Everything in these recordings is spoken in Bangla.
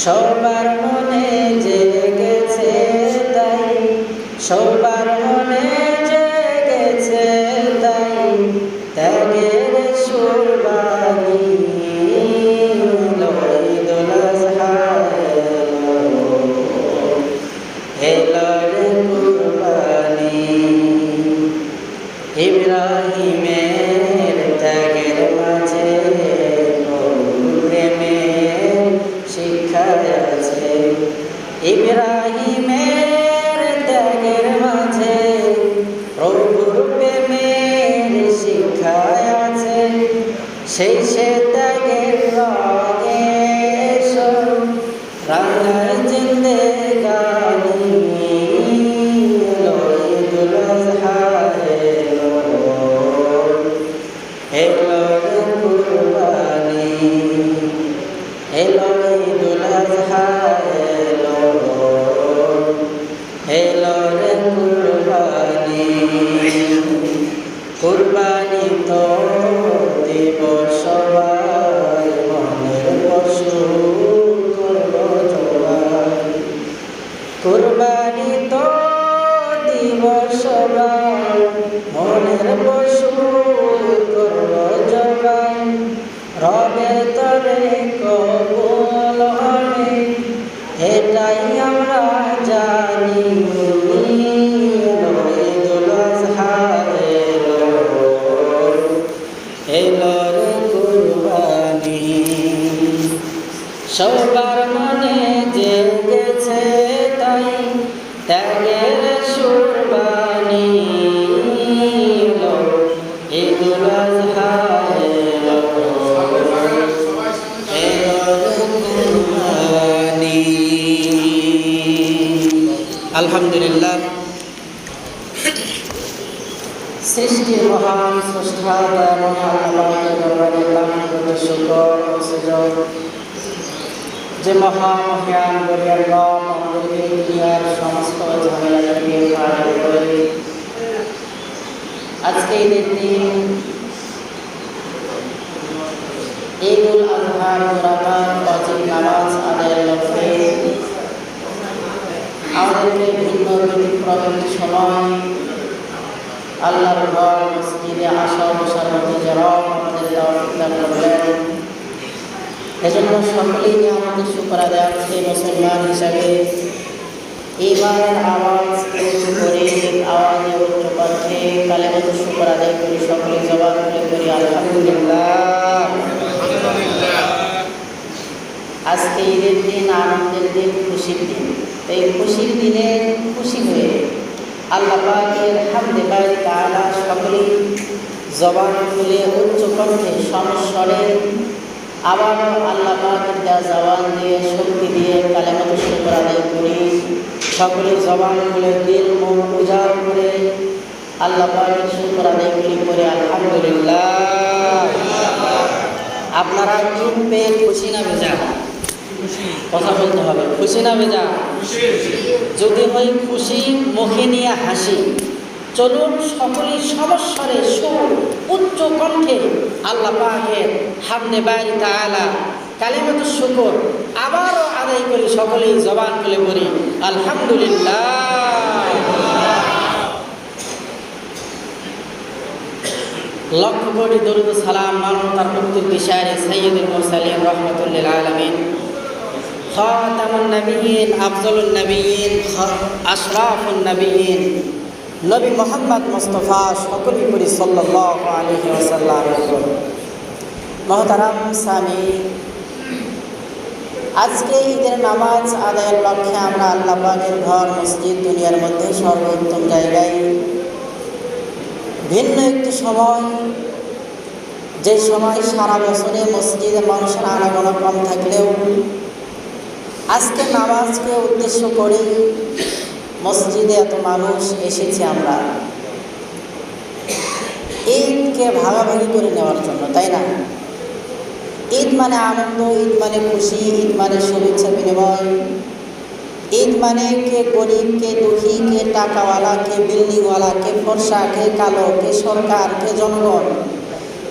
সবার মনে জেগেছে তাই, সবার মনে জেগেছে তাই, ত্যাগের সুরবানি ঈদুল আযহা এলো রে কুরবানি। ইব্রাহিমের ত্যাগের মাঝে ইব্রাহিমের ত্যাগের মাঝে প্রভুর প্রেমের শিক্ষা আছে, সেই সে ত্যাগের রঙে রাঙায় জিন্দেগানি। ঈদুল আযহা এলো রে কুরবানি, এলো ঈদুল আযহা এলো রে কুরবানি। কুরবানি তো দিব রে কবুল হবে, এটাই আমরা জানি। ঈদুল আজহা এলো রে কুরবানি, সবার মনে জেগেছে তাই ত্যাগের সুরবানি। ঈদুল আজহা এলো রে কুরবানি। আলহামদুলিল্লাহ, সৃষ্টির মহান স্রষ্টা যে মহামহিয়ান বলিয়ার রব আমাদেরকে দুনিয়ার সমস্ত ঝামেলা থেকে পার করে আজকে ঈদের দিন ঈদুল আজহার মুরাকাত ওয়াজিব নামাজ আদায়ের লক্ষ্যে আমাদেরকে ভিন্ন ব্যতিক্রম সময় আল্লাহর ঘর মসজিদে আসা বসার মধ্যে যারা আমাদের তৌফিক দান করলেন, এজন্য সকলেই আমাদের শুকর আদায় আছে। মুসলমান হিসাবে ঈমানের আওয়াজ উঁচু করে আওয়াজে উচ্চ কণ্ঠে কালেমাতুর শুকর আদায় করি, সকলে জবান করে করি আলহামদুলিল্লাহ। আজকে ঈদের দিন, আনন্দের দিন, খুশির দিন। এই খুশির দিনে খুশি হয়ে আল্লাহ পাকের হামদে বাড়ি তাআলা সকলেই জবান খুলে উচ্চ কণ্ঠে সমস্বরে আবারও আল্লাহ পাকের দেওয়া জবান দিয়ে শক্তি দিয়ে কালেমাতুর শুকর আদায় করি। সকলে জবান খুলে দিল মন উজাড় করে আল্লাহ পাকের শুকর আদায় করি করে আলহামদুলিল্লাহ। আপনারা ঈদ পেয়ে খুশি না বেজা? কথা বলতে হবে, খুশি না বেজা? যদি হয় খুশি, মুখে নিয়ে হাসি। চলুন সকলেই সমস্বরে উচ্চ কণ্ঠে আল্লাহ পাকের হামদে বাড়ি তাআলা কালিমাতুশ শুকর আবারও আদায় করি, সকলেই জবান খুলে পড়ি আলহামদুলিল্লাহ। লক্ষ কোটি দরুদ সালাম মানবতার মুক্তির বিশারে সাইয়্যিদুল মুরসালিন রাহমাতুল লিল আলামিন, খাতামুন নবিয়্যিন, আফজলুন নবিয়্যিন, আশরাফুন নবিয়্যিন নবী মুহাম্মদ মুস্তাফা সকলেই করি সাল্লাল্লাহু আলাইহি ওয়াসাল্লাম। মুহতারাম সামি, আজকে ঈদের নামাজ আদায়ের লক্ষ্যে আমরা আল্লাহ পাকের ঘর মসজিদ দুনিয়ার মধ্যে সর্বোত্তম জায়গায় ভিন্ন একটি সময়, যে সময় সারা বছরে মসজিদে মানুষের আনাগোনা কম থাকলেও আজকে নামাজকে উদ্দেশ্য করে মসজিদে এত মানুষ এসেছি আমরা ঈদকে ভাগাভাগি করে নেওয়ার জন্য, তাই না? ঈদ মানে আনন্দ, ঈদ মানে খুশি, ঈদ মানে শুভেচ্ছা বিনিময়। ঈদ মানে কে গরিব, কে দুঃখী, কে টাকাওয়ালা, কে বিল্ডিংওয়ালা, কে ফর্সা, কে কালো, কে সরকার, কে জনগণ,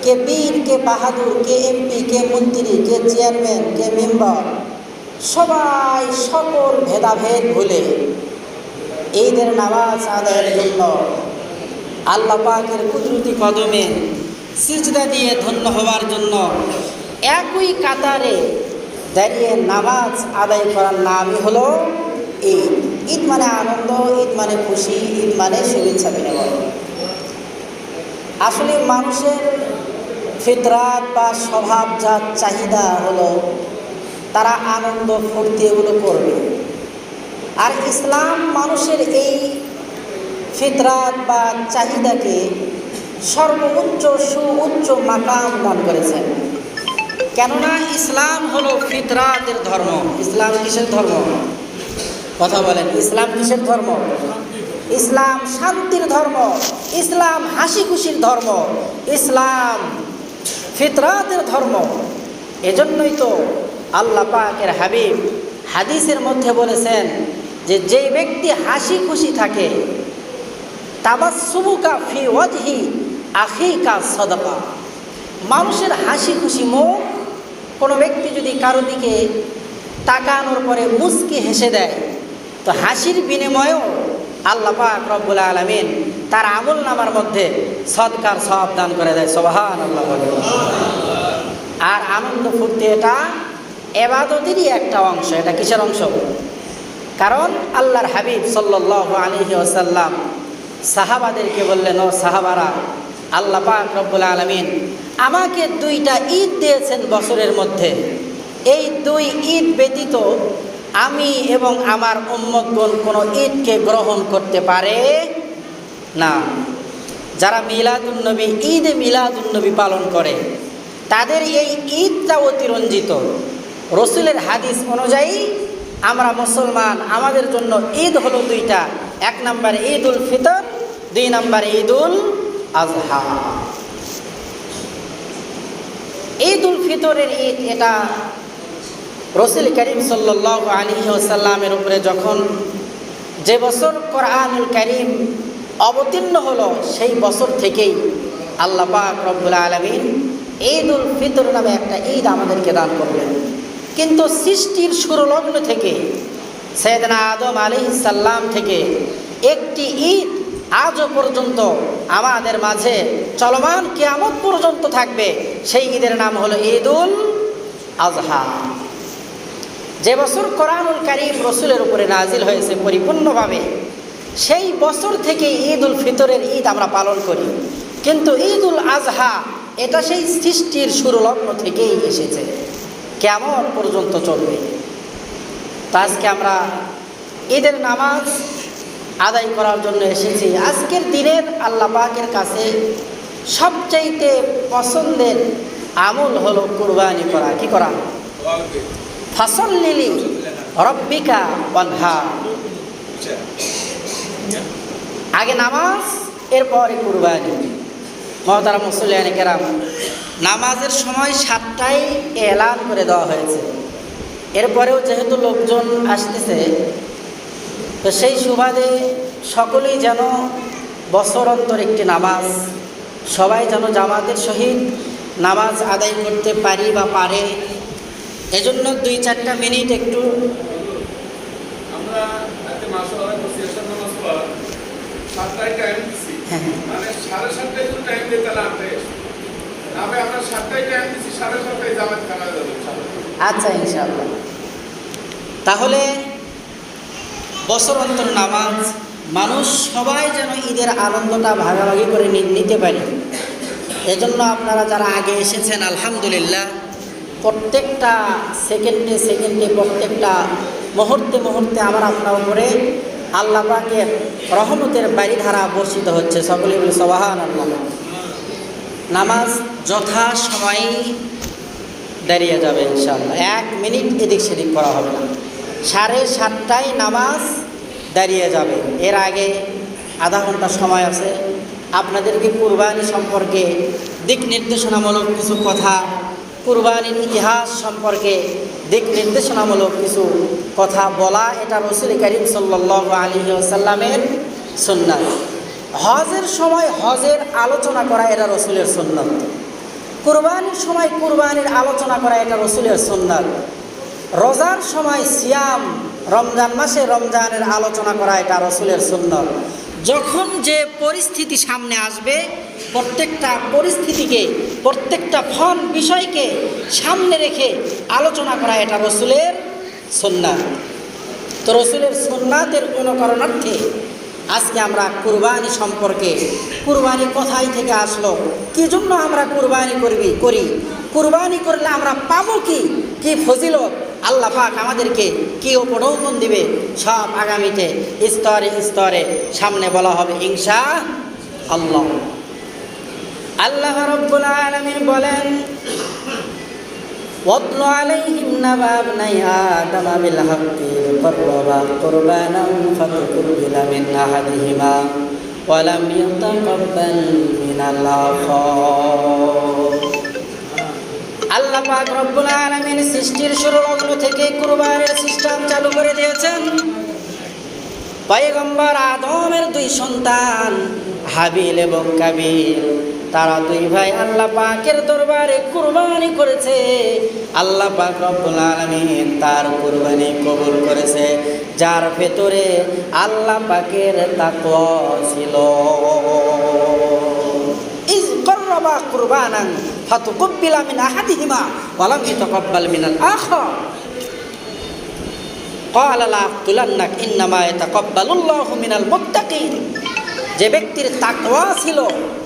কে বীর, কে বাহাদুর, কে এমপি, কে মন্ত্রী, কে চেয়ারম্যান, কে মেম্বার, সবাই সকল ভেদাভেদ ভুলে ঈদের নামাজ আদায়ের জন্য আল্লাহ পাকের কুদরতি কদমে সিজদা দিয়ে ধন্য হওয়ার জন্য একই কাতারে দাঁড়িয়ে নামাজ আদায় করার নামই হলো ঈদ। ঈদ মানে আনন্দ, ঈদ মানে খুশি, ঈদ মানে শুভেচ্ছা বিনিময়। আসলে মানুষের ফিতরাত বা স্বভাবজাত চাহিদা হলো তারা আনন্দ ফুর্তি এগুলো করবে। আর ইসলাম মানুষের এই ফিতরাত বা চাহিদাকে সর্বোচ্চ সুউচ্চ মাকাম দান করেছেন। কেননা ইসলাম হলো ফিতরাতের ধর্ম। ইসলাম কিসের ধর্ম? কথা বলেন, ইসলাম কিসের ধর্ম? ইসলাম শান্তির ধর্ম, ইসলাম হাসি খুশির ধর্ম, ইসলাম ফিতরাতের ধর্ম। এজন্যই তো আল্লাহ পাকের হাবিব হাদিসের মধ্যে বলেছেন যে যে ব্যক্তি হাসি খুশি থাকে, তাবাসসুমুকা ফি ওয়াজহি আখিকা সাদাকা। মানুষের হাসি খুশি মুখ, কোনো ব্যক্তি যদি কারো দিকে তাকানোর পরে মুচকি হেসে দেয় তো হাসির বিনিময়েও আল্লাহ পাক রব্বুল আলামিন তার আমল নামার মধ্যে সদকার সওয়াব দান করে দেয়। সুবহানাল্লাহ। আর আনন্দ ফুর্তি এটা ইবাদতেরই একটা অংশ। এটা কিসের অংশ? কারণ আল্লাহর হাবিব সাল্লাল্লাহু আলাইহি ওয়াসাল্লাম সাহাবাদেরকে বললেন, ও সাহাবারা, আল্লাহ পাক রব্বুল আলামিন আমাকে 2টা ঈদ দিয়েছেন বছরের মধ্যে। এই 2 ঈদ ব্যতীত আমি এবং আমার উম্মতগণ কোনো ঈদকে গ্রহণ করতে পারে না। যারা মিলাদুন্নবী, ঈদে মিলাদুন্নবী পালন করে, তাদের এই ঈদটা অতিরঞ্জিত। রসুলের হাদিস অনুযায়ী আমরা মুসলমান, আমাদের জন্য ঈদ হলো 2টা। 1 নম্বর ঈদুল ফিতর, 2 নম্বর ঈদুল আজহা। ঈদুল ফিতরের ঈদ, এটা রসুল করিম সাল্লাল্লাহু আলাইহি ওয়াসাল্লামের উপরে যখন যে বছর কোরআনুল কারীম অবতীর্ণ হলো, সেই বছর থেকেই আল্লাহ পাক রব্বুল আলামিন ঈদুল ফিতর নামে একটা ঈদ আমাদেরকে দান করলেন। কিন্তু সৃষ্টির শুরুলগ্ন থেকে, সাইয়েদনা আদম আলাইহিস সালাম থেকে একটি ঈদ আজও পর্যন্ত আমাদের মাঝে চলমান, কিয়ামত পর্যন্ত থাকবে। সেই ঈদের নাম হলো ঈদুল আজহা। যে বছর কোরআনুল কারীম রসুলের উপরে নাজিল হয়েছে পরিপূর্ণভাবে, সেই বছর থেকে ঈদুল ফিতরের ঈদ আমরা পালন করি। কিন্তু ঈদুল আজহা এটা সেই সৃষ্টির শুরুলগ্ন থেকেই এসেছে, কিয়ামত পর্যন্ত চলবে। তো আজকে আমরা ঈদের নামাজ আদায় করার জন্য এসেছি। আজকের দিনের আল্লাহ পাকের কাছে সবচাইতে পছন্দের আমল হলো কুরবানি করা। কি করা? ফাসল্লি লিরাব্বিকা ওয়ানহার। আগে নামাজ, এরপরে কুরবানি। মহতারাম মুসল্লিয়ানে কেরাম, নামাজের সময় 7টায় এলান করে দেওয়া হয়েছে। এরপরেও যেহেতু লোকজন আসতেছে, তো সেই সুবাদে সকলেই যেন বছর অন্তর একটি নামাজ, সবাই যেন জামাতের সহিত নামাজ আদায় করতে পারি বা পারে। এজন্য 2-4টা মিনিট একটু আমরা মানে 7:30 একটু টাইম দিয়ে তাহলে আমরা 7টায় টাইম দিচ্ছি, 7:30 জামাত খানা যাবে। আচ্ছা, ইনশাআল্লাহ। তাহলে বছর অন্তর নামাজ, মানুষ সবাই যেন ঈদের আনন্দটা ভাগাভাগি করে নিতে পারে। এজন্য আপনারা যারা আগে এসেছেন, আলহামদুলিল্লাহ, প্রত্যেকটা সেকেন্ডে সেকেন্ডে, প্রত্যেকটা মুহূর্তে মুহূর্তে আমার আপনার উপরে আল্লাহ পাকের রহমতের বাড়িধারা বর্ষিত হচ্ছে। সকলে বলে সুবহানাল্লাহ। নামাজ যথা সময়ে দাঁড়িয়ে যাবে ইনশাআল্লাহ। 1 মিনিট এদিক সেদিক করা হবে না। 7:30টায় নামাজ দাঁড়িয়ে যাবে। এর আগে আধা ঘন্টা সময় আছে। আপনাদেরকে কুরবানি সম্পর্কে দিক নির্দেশনামূলক কিছু কথা, কুরবানির ইতিহাস সম্পর্কে দিক নির্দেশনামূলক কিছু কথা বলা, এটা রসুল করিম সাল্লাল্লাহু আলাইহি ওয়াসাল্লামের সুন্নাত। হজের সময় হজের আলোচনা করা, এটা রসুলের সুন্নাত। কুরবানির সময় কুরবানির আলোচনা করা, এটা রসুলের সুন্নাত। রোজার সময় সিয়াম, রমজান মাসে রমজানের আলোচনা করা, এটা রসুলের সুন্নাত। যখন যে পরিস্থিতি সামনে আসবে, প্রত্যেকটা পরিস্থিতিকে, প্রত্যেকটা বিষয়কে সামনে রেখে আলোচনা করা, এটা রসুলের সুন্নাত। তো রসুলের সুন্নাতের অনুকরণার্থে আজকে আমরা কুরবানি সম্পর্কে, কুরবানি কোথায় থেকে আসলো, কি জন্য আমরা কুরবানি করি, কুরবানি করলে আমরা পাবো কি ফজিলত, আল্লাহ পাক আমাদেরকে কি উপঢৌকন দিবে, সব আগামীতে স্তরে স্তরে সামনে বলা হবে ইনশাআল্লাহ। আল্লাহ রাব্বুল আলামিন বলেন, ওয়াতলু আলাইহিম নাবা ইবনাই আদম বিল হাক্কি ক্বাররাবা কুরবানান ফাতুকুবিলা মিন আহাদিহিমা ওয়া লাম ইয়াতাকাব্বাল মিনাল আখার। আল্লাহ পাক রব্বুল আলামিন সৃষ্টির শুরুলগ্ন থেকে কুরবানির সিস্টেম চালু করে দিয়েছেন। পয়গম্বর আদমের 2 সন্তান হাবিল এবং কাবিল, তারা 2 ভাই আল্লাহ পাকের দরবারে কুরবানি করেছে। আল্লাহ পাক রব্বুল আলামিন তার কুরবানি কবুল করেছে, যার ভেতরে আল্লাহ পাকের তাকওয়া ছিল। ইজ ক্বাররাবা কুরবানান ফাতুকুব্বিলা মিন আহাদিহিমা ওয়া লাম ইউতাকাব্বাল মিনাল আখার ক্বালা লা আক্তুলান্নাক ইন্নামা ইয়াতাকাব্বালুল্লাহু মিনাল মুত্তাকিন। যে ব্যক্তির তাকওয়া ছিল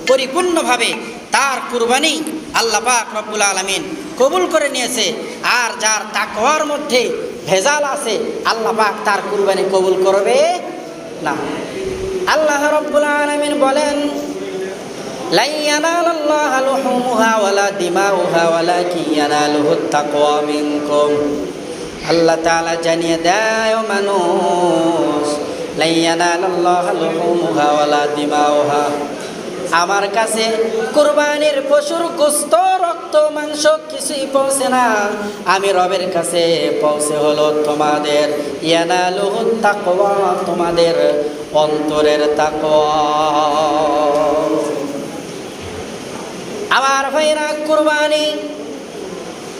পরিপূর্ণভাবে, তার কুরবানি আল্লাহ পাক রব্বুল আলামিন কবুল করে নিয়েছে। আর যার তাকওয়ার মধ্যে ভেজাল আছে, আল্লাহ পাক তার কুরবানি কবুল করবে না। আল্লাহ রব্বুল আলামিন বলেন, লা ইয়ানালাল্লাহা লুহুমুহা ওয়ালা দিমাউহা ওয়ালাকিন ইয়ানালুহুত তাকওয়া মিনকুম। আল্লাহ তাআলা জানিয়ে দেয়, মানুষ, লা ইয়ানালাল্লাহা লুহুমুহা ওয়ালা দিমাউহা, আমার কাছে কুরবানির পশুর গোশত, রক্ত, মাংস কিছুই পৌঁছে না। আমি রবের কাছে পৌঁছে হলো তোমাদের ইয়ানালুহুত তাকওয়া, তোমাদের অন্তরের তাকওয়া। আমার ভাইরা,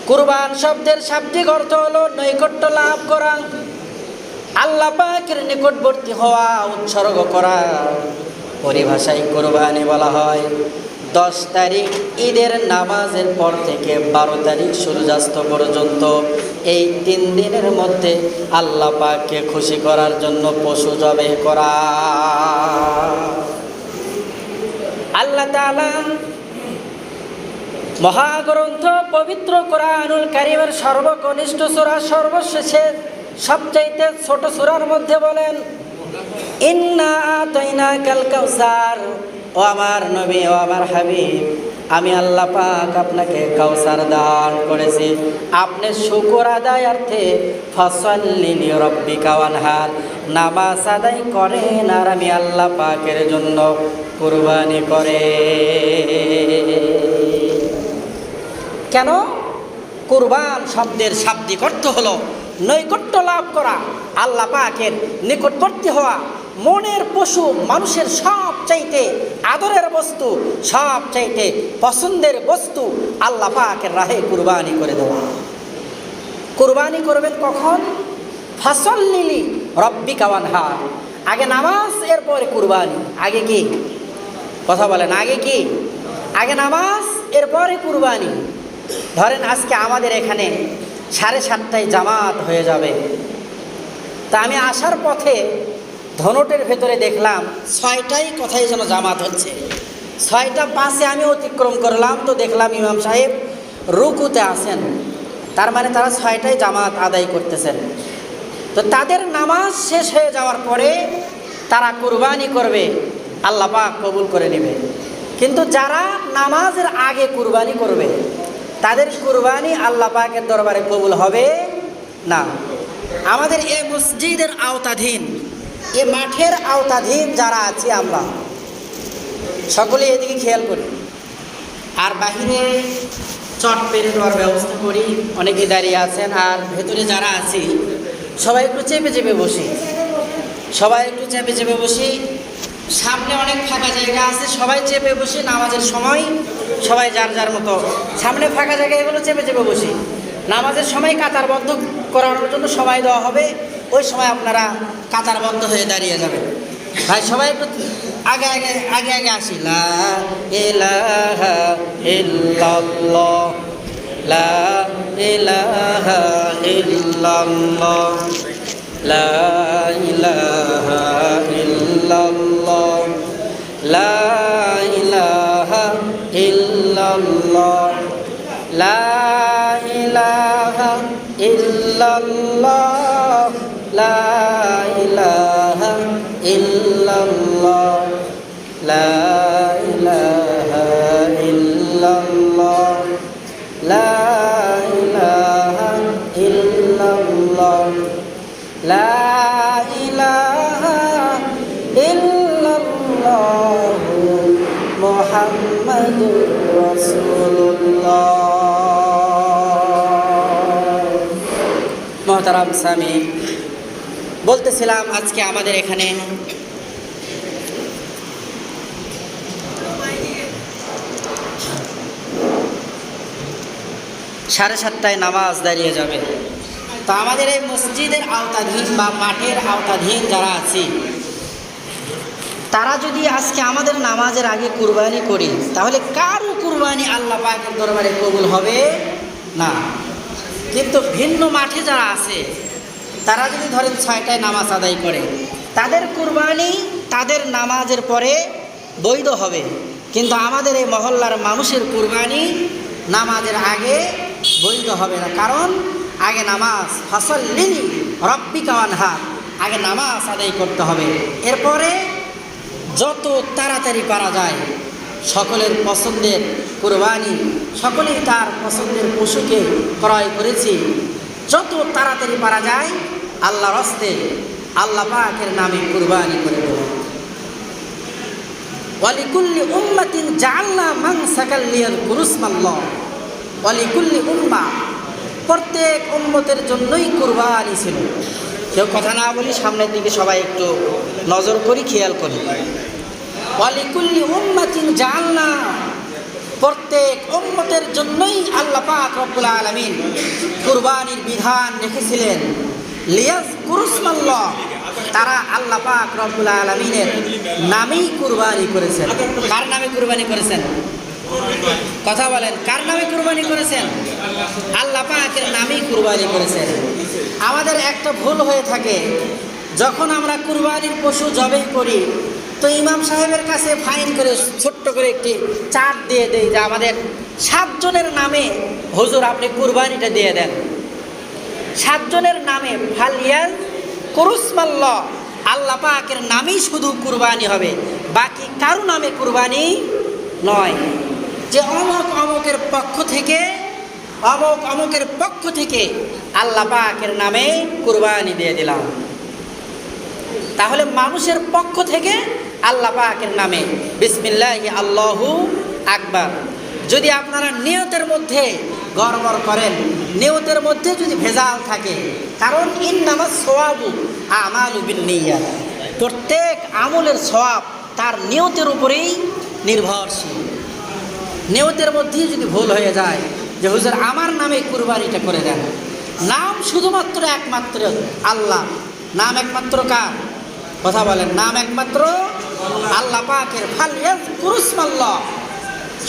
কুরবান শব্দের শাব্দিক অর্থ হলো নৈকট্য লাভ করা, আল্লাহ পাকের নিকটবর্তী হওয়া, উৎসর্গ করা। পরিভাষায় কুরবানি বলা হয় 10 তারিখ ঈদের নামাজের পর থেকে 12 তারিখ সূর্যাস্ত পর্যন্ত এই 3 দিনের মধ্যে আল্লাহ পাককে খুশি করার জন্য পশু জবাই করা। আল্লাহ তাআলা মহাগ্রন্থ পবিত্র কোরআনুল কারীমের সর্বকনিষ্ঠ সূরা সর্বশেষে সবচাইতে ছোট সূরার মধ্যে বলেন, ইন্না আতাইনাকাল কাউসার, ও আমার নবী, ও আমার হাবিব, আমি আল্লাহ পাক আপনাকে কাউসার দান করেছি। আপনি শুকর আদায়ার্থে ফাসাল্লি লিরাব্বিকা ওয়ানহার, নামাজ আদায় করেন আর আমি আল্লাহ পাকের জন্য কুরবানি করে। কেন? কুরবান শব্দের শাব্দিক অর্থ হলো নৈকট্য লাভ করা, আল্লাহ পাকের নিকটবর্তী হওয়া। মনের পশু, মানুষের সব চাইতে আদরের বস্তু, সব চাইতে পছন্দের বস্তু আল্লাহ পাকের রাহে কুরবানি করে দেওয়া। কুরবানি করবেন কখন? ফাসাল্লি রাব্বিকা ওয়ানহার, আগে নামাজ, এরপরে কুরবানি। আগে কি? কথা বলেন, আগে কি? আগে নামাজ, এরপরে কুরবানি। ধরেন আজকে আমাদের এখানে 7:30টায় জামাত হয়ে যাবে, তা আমি আসার পথে ধনটের ভেতরে দেখলাম 6টায় কথাই যেন জামাত হচ্ছে। 6:05 আমি অতিক্রম করলাম, তো দেখলাম ইমাম সাহেব রুকুতে আছেন, তার মানে তারা 6টায় জামাত আদায় করতেছেন। তো তাদের নামাজ শেষ হয়ে যাওয়ার পরে তারা কুরবানি করবে, আল্লাহ পাক কবুল করে নেবে। কিন্তু যারা নামাজের আগে কুরবানি করবে, তাদের কুরবানি আল্লাহ পাকের দরবারে কবুল হবে না। আমাদের এই মসজিদের আওতাধীন, এই মাঠের আওতাধীন যারা আছি আমরা সকলে এদিকে খেয়াল করি, আর বাহিরে চট পেরে দেওয়ার ব্যবস্থা করি, অনেকে দাঁড়িয়ে আছেন। আর ভেতরে যারা আছি সবাই একটু চেপে চেপে বসি, সবাই একটু চেপে চেপে বসি। সামনে অনেক ফাঁকা জায়গা আছে, সবাই চেপে বসি। নামাজের সময় সবাই যার যার মতো সামনে ফাঁকা জায়গা, এগুলো চেপে চেপে বসি। নামাজের সময় কাতারবদ্ধ করানোর জন্য সময় দেওয়া হবে, ওই সময় আপনারা কাতারবদ্ধ হয়ে দাঁড়িয়ে যাবেন। ভাই সবাই একটু আগে আগে আগে আগে আসি। লা ইলাহা ইল্লাল্লাহ, লা ইলাহা ইল্লাল্লাহ, লা ইলাহা ইল্লাল্লাহ, লা ইলাহা ইল্লাল্লাহ, লা ইলাহা ইল্লাল্লাহ, লা ইলাহা ইল্লাল্লাহ, লা ইলাহা ইল্লাল্লাহ, লা ইলাহা ইল্লাল্লাহ, লা ইলাহা ইল্লাল্লাহ, মুহাম্মাদুর রাসূলুল্লাহ। মোহতারাম সামি, বলতেছিলাম আজকে আমাদের এখানে সাড়ে 7টায় নামাজ দাঁড়িয়ে যাবে। তো আমাদের এই মসজিদের আওতাধীন বা মাঠের আওতাধীন যারা আছি তারা যদি আজকে আমাদের নামাজের আগে কুরবানি করি, তাহলে কারো কুরবানি আল্লাহ পাকের দরবারে কবুল হবে না। কিন্তু ভিন্ন মাঠে যারা আছে, তারা যদি ধরেন 6টায় নামাজ আদায় করে, তাদের কুরবানি তাদের নামাজের পরে বৈধ হবে। কিন্তু আমাদের এই মহল্লার মানুষের কুরবানি নামাজের আগে বৈধ হবে না। কারণ আগে নামাজ, ফাসাল্লি রাব্বিকা ওয়ানহার, আগে নামাজ আদায় করতে হবে। এরপরে যত তাড়াতাড়ি পারা যায় সকলের পছন্দের কুরবানি, সকলেই তার পছন্দের পশুকে ক্রয় করেছি, যত তাড়াতাড়ি পারা যায় আল্লাহর হস্তে আল্লাহ পাকের নামে কুরবানি করে দেব। ওয়ালিকুল্লি উম্মাতিন জাআলনা মানসাকাল লিয়াযকুরুসমাল্লাহ, ওয়ালিকুল্লি উম্মাহ, প্রত্যেক উম্মতের জন্যই কুরবানি ছিল। কেউ কথা না বলি, সামনের দিকে সবাই একটু নজর করি, খেয়াল করি। ওয়ালিকুল্লি উম্মাতিন জাআলনা, প্রত্যেক উম্মতের জন্যই আল্লাহ পাক রব্বুল আলামিন কুরবানির বিধান রেখেছিলেন। লিয়াযকুরুসমাল্লাহ, তারা আল্লাহ পাক রব্বুল আলামিনের নামেই কুরবানি করেছেন। কার নামে কুরবানি করেছেন? কথা বলেন, কার নামে কুরবানি করেছেন? আল্লাহ পাকের নামেই কুরবানি করেছেন। আমাদের একটা ভুল হয়ে থাকে, যখন আমরা কুরবানির পশু জবাই করি তো ইমাম সাহেবের কাছে ফাইন করে ছোট্ট করে একটি চার্ট দিয়ে দেয় যে আমাদের 7 জনের নামে হুজুর আপনি কুরবানিটা দিয়ে দেন। 7 জনের নামে ফালিয়াযকুরুসমাল্লাহ, আল্লাহ পাকের নামেই শুধু কুরবানি হবে, বাকি কারো নামে কুরবানি নয়। যে অমুক অমুকের পক্ষ থেকে, অমুক অমুকের পক্ষ থেকে আল্লাহ পাকের নামে কুরবানি দিয়ে দিলাম, তাহলে মানুষের পক্ষ থেকে আল্লাহ পাকের নামে বিসমিল্লাহি আল্লাহু আকবার। যদি আপনারা নিয়তের মধ্যে গড়বড় করেন, নিয়তের মধ্যে যদি ভেজাল থাকে, কারণ ইন্নামাস সওয়াবু আমালু বিন্নিয়াত, প্রত্যেক আমলের সওয়াব তার নিয়তের উপরেই নির্ভরশীল। নিয়তের মধ্যেই যদি ভুল হয়ে যায় যে হুজুর আমার নামে কুরবানিটা করে দেন, নাম শুধুমাত্র একমাত্র আল্লাহ, নাম একমাত্র কার? কথা বলেন, নাম একমাত্র আল্লাহ পাকের। ফালিয়াযকুরুসমাল্লাহ,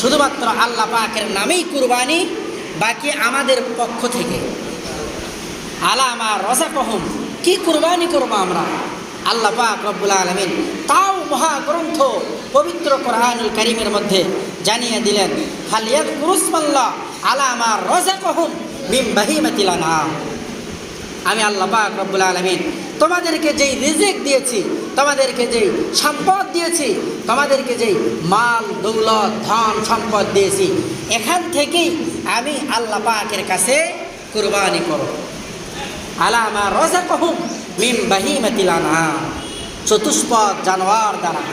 শুধুমাত্র আল্লাহ পাকের নামেই কুরবানি, বাকি আমাদের পক্ষ থেকে। আলা মা রাযাকাহুম, কি কুরবানি করবো আমরা? আল্লাহ পাক রব্বুল আলামিন তাও মহাগ্রন্থ পবিত্র কোরআনুল কারীমের মধ্যে জানিয়ে দিলেন, ফালিয়াযকুরুসমাল্লাহ আলা মা রাযাকাহুম মিন বাহিমাতিল আনআম। আমি আল্লাহ পাক রব্বুল আলামিন তোমাদেরকে যেই রিজিক দিয়েছি, তোমাদেরকে যেই সম্পদ দিয়েছি, তোমাদেরকে যেই মাল দৌলত ধন সম্পদ দিয়েছি, এখান থেকেই আমি আল্লাহ পাকের কাছে কুরবানি করো। আলা মা রাযাকাহুম মিন বাহিমাতিল আনআম, চতুষ্পদ জানোয়ার দ্বারা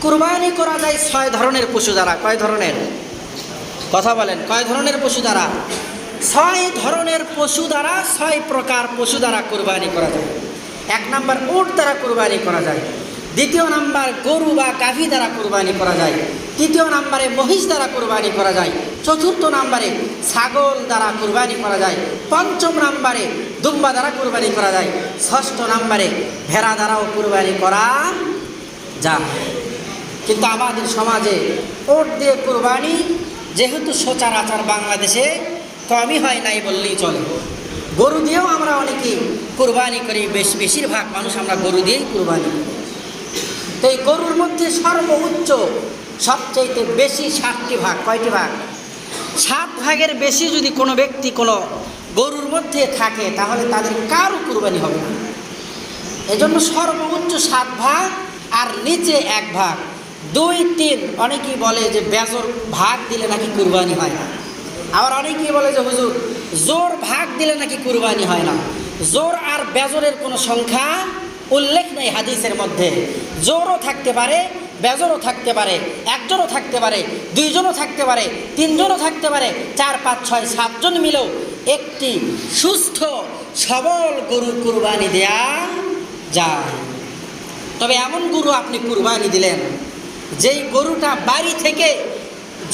কুরবানি করা যায়। 6 ধরনের পশু দ্বারা। কয় ধরনের? কথা বলেন, কয় ধরনের পশু দ্বারা? 6 ধরনের পশু দ্বারা, 6 প্রকার পশু দ্বারা কুরবানি করা যায়। 1 নাম্বার উট দ্বারা কুরবানি করা যায়। 2 নাম্বার গরু বা গাভী দ্বারা কুরবানি করা যায়। 3 নাম্বারে মহিষ দ্বারা কুরবানি করা যায়। 4 নাম্বারে ছাগল দ্বারা কুরবানি করা যায়। 5 নাম্বারে দুম্বা দ্বারা কুরবানি করা যায়। 6 নাম্বারে ভেড়া দ্বারাও কুরবানি করা যায়। কিন্তু আমাদের সমাজে উট দিয়ে কুরবানি যেহেতু সচরাচর বাংলাদেশে কমই হয় নাই বললেই চলে। গরু দিয়েও আমরা অনেকেই কুরবানি করি, বেশিরভাগ মানুষ আমরা গরু দিয়েই কুরবানি করি। তো এই গরুর মধ্যে সর্বোচ্চ সবচাইতে বেশি 7টি ভাগ। কয়টি ভাগ? 7 ভাগের বেশি যদি কোনো ব্যক্তি কোনো গরুর মধ্যে থাকে, তাহলে তাদের কারও কুরবানি হবে না। এজন্য সর্বোচ্চ 7 ভাগ, আর নিচে 1 ভাগ, 2, 3। অনেকেই বলে যে বেজর ভাগ দিলে নাকি কুরবানি হয় না। আবার অনেকেই বলে যে হুজুর জোর ভাগ দিলে নাকি কুরবানি হয় না। জোর আর বেজরের কোনো সংখ্যা উল্লেখ নেই হাদিসের মধ্যে। জোরও থাকতে পারে, বেজরও থাকতে পারে, 1 জনও থাকতে পারে, 2 জনও থাকতে পারে, 3 জনও থাকতে পারে, 4, 5, 6, 7 জন মিলেও একটি সুস্থ সবল গরুর কুরবানি দেয়া যায়। তবে এমন গরু আপনি কুরবানি দিলেন যেই গরুটা বাড়ি থেকে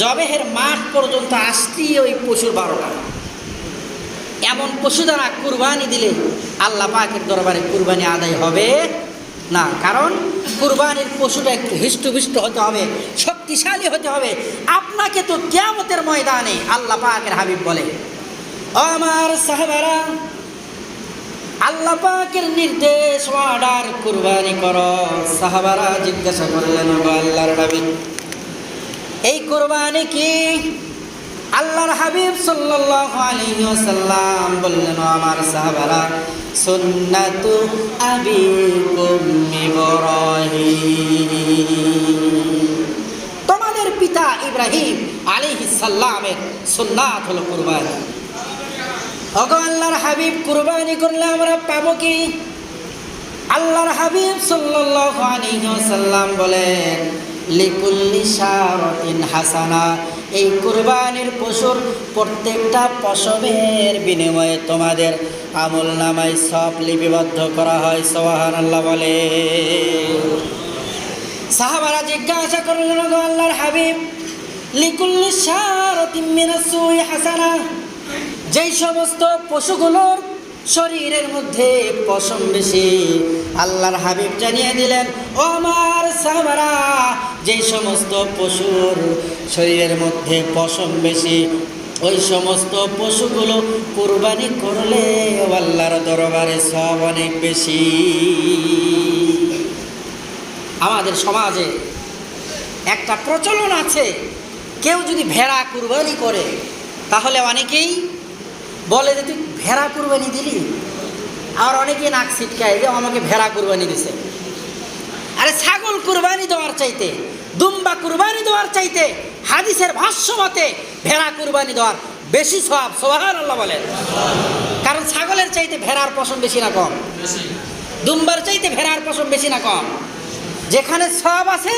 জবেহের মাঠ পর্যন্ত আসতেই ওই পশুর 12টা, এমন পশু দ্বারা কুরবানি দিলে আল্লাহ পাকের দরবারে কুরবানি আদায় হবে না, কারণ কুরবানির পশুটা একটু হৃষ্টপুষ্ট হতে হবে, শক্তিশালী হতে হবে। আপনাকে তো কিয়ামতের ময়দানে আল্লাহ পাকের হাবিব বলে, ও আমার সাহাবারা, আল্লাহ পাকের নির্দেশ অর্ডার কুরবানি করো। সাহাবারা জিজ্ঞাসা করলেন, ও আল্লাহর হাবিব, এই কুরবানি কি? আল্লাহর হাবিব সাল্লাল্লাহু আলাইহি ওয়াসাল্লাম বললেন, ও আমার সাহাবারা, সুন্নাতু আবিকুম ইব্রাহিম, তোমাদের পিতা ইব্রাহিম আলাইহিস সালামের সুন্নাত হলো কুরবানি। ওগো আল্লাহর হাবিব, কুরবানি করলে আমরা পাবো কি? আল্লাহর হাবিব সাল্লাল্লাহু আলাইহি ওয়াসাল্লাম বলেন, লিকুল্লি শারাতিন হাসানা, এই কুরবানির পশুর প্রত্যেকটা পশমের বিনিময়ে তোমাদের আমল নামায় সব লিপিবদ্ধ করা হয়। সুবহানাল্লাহ বলে। সাহাবারা জিজ্ঞাসা করলেন, ওগো আল্লাহর হাবিব, লিকুল্লি শারাতিন মিনাস সুই হাসানা, যেই সমস্ত পশুগুলোর শরীরের মধ্যে পশম বেশি, আল্লাহর হাবিব জানিয়ে দিলেন, ও আমার সাহাবারা, যেই সমস্ত পশুর শরীরের মধ্যে পশম বেশি, ওই সমস্ত পশুগুলো কুরবানি করলে আল্লাহর দরবারে সব অনেক বেশি। আমাদের সমাজে একটা প্রচলন আছে, কেউ যদি ভেড়া কুরবানি করে তাহলে অনেকেই বলে যে তুই ভেড়া কুরবানি দিলি, আর অনেকেই নাক ছিটকায় যে আমাকে ভেড়া কুরবানি দিছে। আরে ছাগল কুরবানি দেওয়ার চাইতে, দুম্বা কুরবানি দেওয়ার চাইতে হাদিসের ভাষ্য মতে ভেড়া কুরবানি দেওয়ার বেশি সওয়াব। সুবহানাল্লাহ বলেন। কারণ ছাগলের চাইতে ভেড়ার পশম বেশি না কম? দুম্বার চাইতে ভেড়ার পশম বেশি না কম? যেখানে সওয়াব আছে,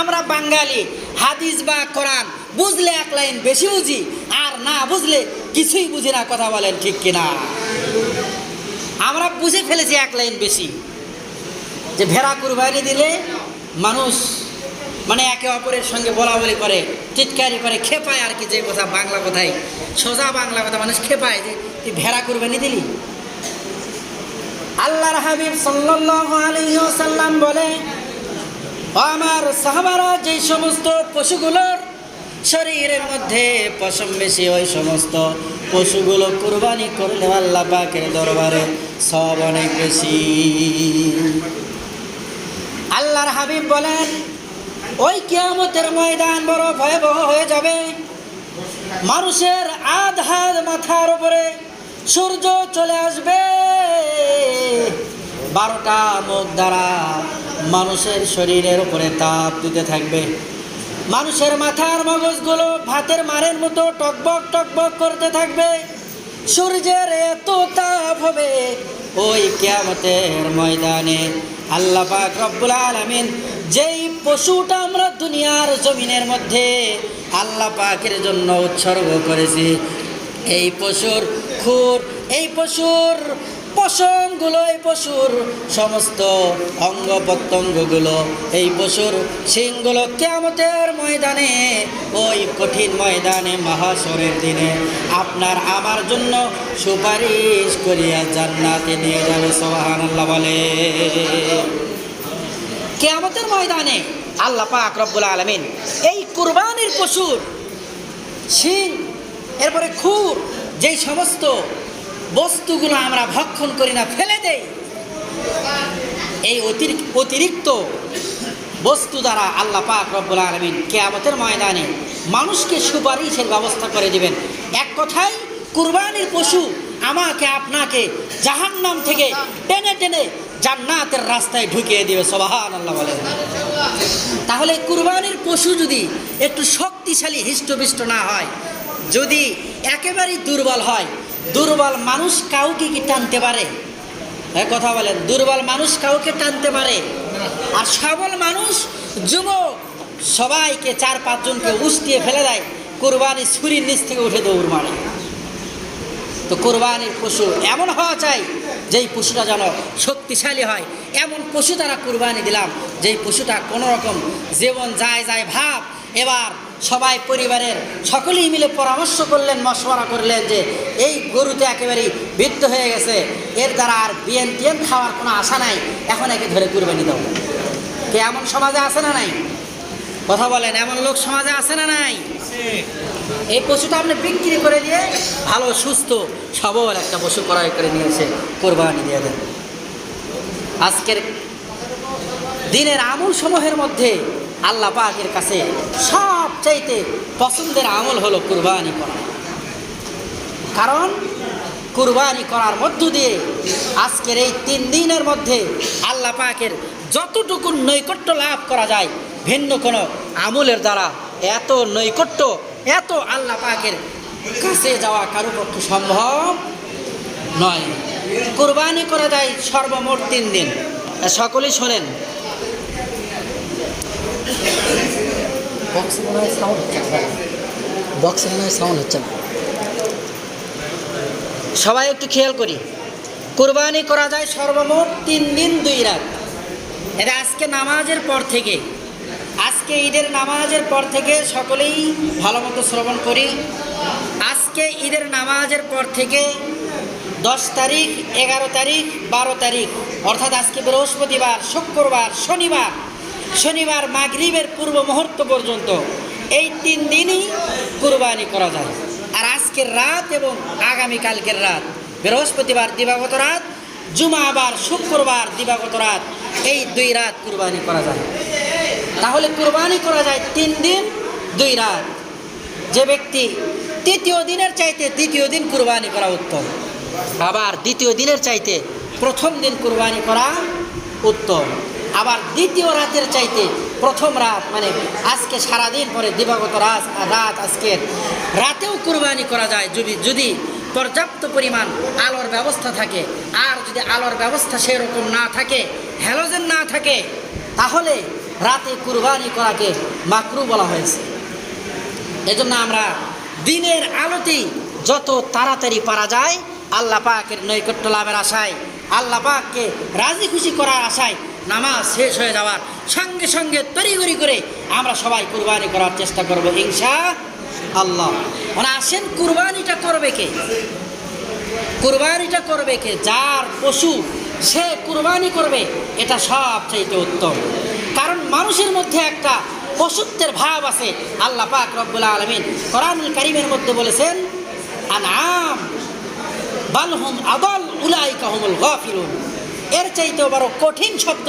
আমরা বাঙালি হাদিস বা কোরআন বুঝলে এক লাইন বেশি বুঝি, আর না বুঝলে কিছুই বুঝি না। কথা বলেন ঠিক কিনা? আমরা বুঝে ফেলেছি এক লাইন বেশি, যে ভেড়া কুরবানি দিলে মানুষ মানে একে অপরের সঙ্গে বলা বলি করে, চিৎকারি করে, খেপায় আর কি। যে কথা বাংলা কথাই, সোজা বাংলা কথা, মানুষ খেপায় যে তুই ভেড়া কুরবানি দিলি। আল্লাহর হাবিব সাল্লাল্লাহু আলাইহি ওয়াসাল্লাম বলে, আমার সাহাবারা, যেই সমস্ত পশুগুলোর শরীরের মধ্যে পশম বেশি, ওই সমস্ত পশুগুলো কুরবানি করলে আল্লাহ পাকের দরবারে সব অনেক বেশি। আল্লাহর হাবিব বলেন, ওই কিয়ামতের ময়দান বড় ভয়াবহ হয়ে যাবে। মানুষের আধ মাথার উপরে সূর্য চলে আসবে, 12টা মুখ দ্বারা মানুষের শরীরের উপরে তাপ দিতে থাকবে। মানুষের মাথার মগজগুলো ভাতের মারের মতো টকবক টকবক করতে থাকবে। সূর্যের এত তাপ হবে ওই কিয়ামতের ময়দানে। আল্লাহ পাক রব্বুল আলামিন যেই পশুটা আমরা দুনিয়ার জমিনের মধ্যে আল্লাহ পাকের জন্য উৎসর্গ করেছি, এই পশুর খুর, এই পশুর পশমগুলো, এই পশুর সমস্ত অঙ্গ প্রত্যঙ্গগুলো, এই পশুর শিংগুলো কিয়ামতের ময়দানে, ওই কঠিন ময়দানে, মাহাশরের দিনে আপনার আমার জন্য সুপারিশ করিয়া জান্নাতে নিয়ে যাবে। সুবহানাল্লাহ বলে। কিয়ামতের ময়দানে আল্লাহ পাক রব্বুল আলামিন এই কুরবানির পশুর শিং, এরপরে খুর, যেই সমস্ত বস্তুগুলো আমরা ভক্ষণ করি না, ফেলে দেই, এই অতিরিক্ত বস্তু দ্বারা আল্লাহ পাক রব্বুল আলামিন কিয়ামতের ময়দানে মানুষকে সুপারিশের ব্যবস্থা করে দিবেন। এক কথায় কুরবানির পশু আমাকে আপনাকে জাহান্নাম থেকে টেনে টেনে জান্নাতের রাস্তায় ঢুকিয়ে দিবে। সুবহানাল্লাহ বলেন। তাহলে কুরবানির পশু যদি একটু শক্তিশালী হৃষ্টপুষ্ট না হয়, যদি একেবারেই দুর্বল হয়, দুর্বল মানুষ কাউকে কি টানতে পারে? কথা বলেন, দুর্বল মানুষ কাউকে টানতে পারে? আর সবল মানুষ, যুবক, সবাইকে 4-5 জনকে উস্তিয়ে ফেলে দেয়, কুরবানি ছুরির নিচ থেকে উঠে দৌড় মারে। তো কুরবানির পশু এমন হওয়া চাই যেই পশুটা যেন শক্তিশালী হয়। এমন পশু তারা কুরবানি দিলাম যেই পশুটা কোনো রকম জীবন যায় ভাব এবার সবাই পরিবারের সকলেই মিলে পরামর্শ করলেন, মশওয়ারা করলেন যে এই গরুতে একেবারেই বৃদ্ধ হয়ে গেছে, এর দ্বারা আর বিয়েন টিয়েন খাওয়ার কোনো আশা নাই, এখন একে ধরে কুরবানি দাও। কে এমন সমাজে আছে না নাই? কথা বলেন, এমন লোক সমাজে আছে না নাই? এই পশুটা আপনি বিক্রি করে দিয়ে ভালো সুস্থ সবল একটা পশু ক্রয় করে নিয়ে এসে কোরবানি দিয়ে দেন। আজকের দিনের আমল সমূহের মধ্যে আল্লাহ পাকের কাছে সবচাইতে পছন্দের আমল হলো কুরবানি করা। কারণ কুরবানি করার মধ্য দিয়ে আজকের এই 3 দিনের মধ্যে আল্লাহ পাকের যতটুকু নৈকট্য লাভ করা যায় ভিন্ন কোনো আমলের দ্বারা এত নৈকট্য, এত আল্লাহ পাকের কাছে যাওয়া কারো পক্ষে সম্ভব নয়। কুরবানি করা যায় সর্বমোট 3 দিন। সকলেই শোনেন, বক্সে মনে হয় সাউন্ড হচ্ছে না, সবাই একটু খেয়াল করি। কুরবানি করা যায় সর্বমোট 3 দিন 2 রাত। এটা আজকে নামাজের পর থেকে, আজকে ঈদের নামাজের পর থেকে সকলেই ভালো মতো শ্রবণ করি। আজকে ঈদের নামাজের পর থেকে 10 তারিখ, 11 তারিখ, 12 তারিখ, অর্থাৎ আজকে বৃহস্পতিবার, শুক্রবার, শনিবার মাগরিবের পূর্ব মুহূর্ত পর্যন্ত এই 3 দিনই কুরবানি করা যায়। আর আজকের রাত এবং আগামীকালকের রাত, বৃহস্পতিবার দিবাগত রাত, জুমাবার শুক্রবার দিবাগত রাত, এই 2 রাত কুরবানি করা যায়। তাহলে কুরবানি করা যায় 3 দিন 2 রাত। যে ব্যক্তি 3য় দিনের চাইতে 2য় দিন কুরবানি করা উত্তম, আবার 2য় দিনের চাইতে 1ম দিন কুরবানি করা উত্তম, আবার 2য় রাতের চাইতে 1ম রাত মানে আজকে সারাদিন পরে দিবাগত রাত আজকের রাতেও কুরবানি করা যায় যদি পর্যাপ্ত পরিমাণ আলোর ব্যবস্থা থাকে। আর যদি আলোর ব্যবস্থা সেরকম না থাকে, হ্যালোজেন না থাকে, তাহলে রাতে কুরবানি করাকে মাকরু বলা হয়েছে। এজন্য আমরা দিনের আলোতেই যত তাড়াতাড়ি পারা যায় আল্লাহ পাকের নৈকট্য লাভের আশায়, আল্লাহ পাককে রাজি খুশি করার আশায় নামাজ শেষ হয়ে যাওয়ার সঙ্গে সঙ্গে তড়িঘড়ি করে আমরা সবাই কুরবানি করার চেষ্টা করব ইনশাআল্লাহ। মানে আসেন, কুরবানিটা করবে কে? কুরবানিটা করবে কে? যার পশু সে কুরবানি করবে, এটা সবচেয়ে উত্তম। কারণ মানুষের মধ্যে একটা পশুত্বের ভাব আছে। আল্লাহ পাক রব্বুল আলামিন কোরআনুল কারীমের মধ্যে বলেছেন, আনআম বালহুম আদাল উলাইকা হুমুল গাফিলুন। এর চাইতেও বড় কঠিন শব্দ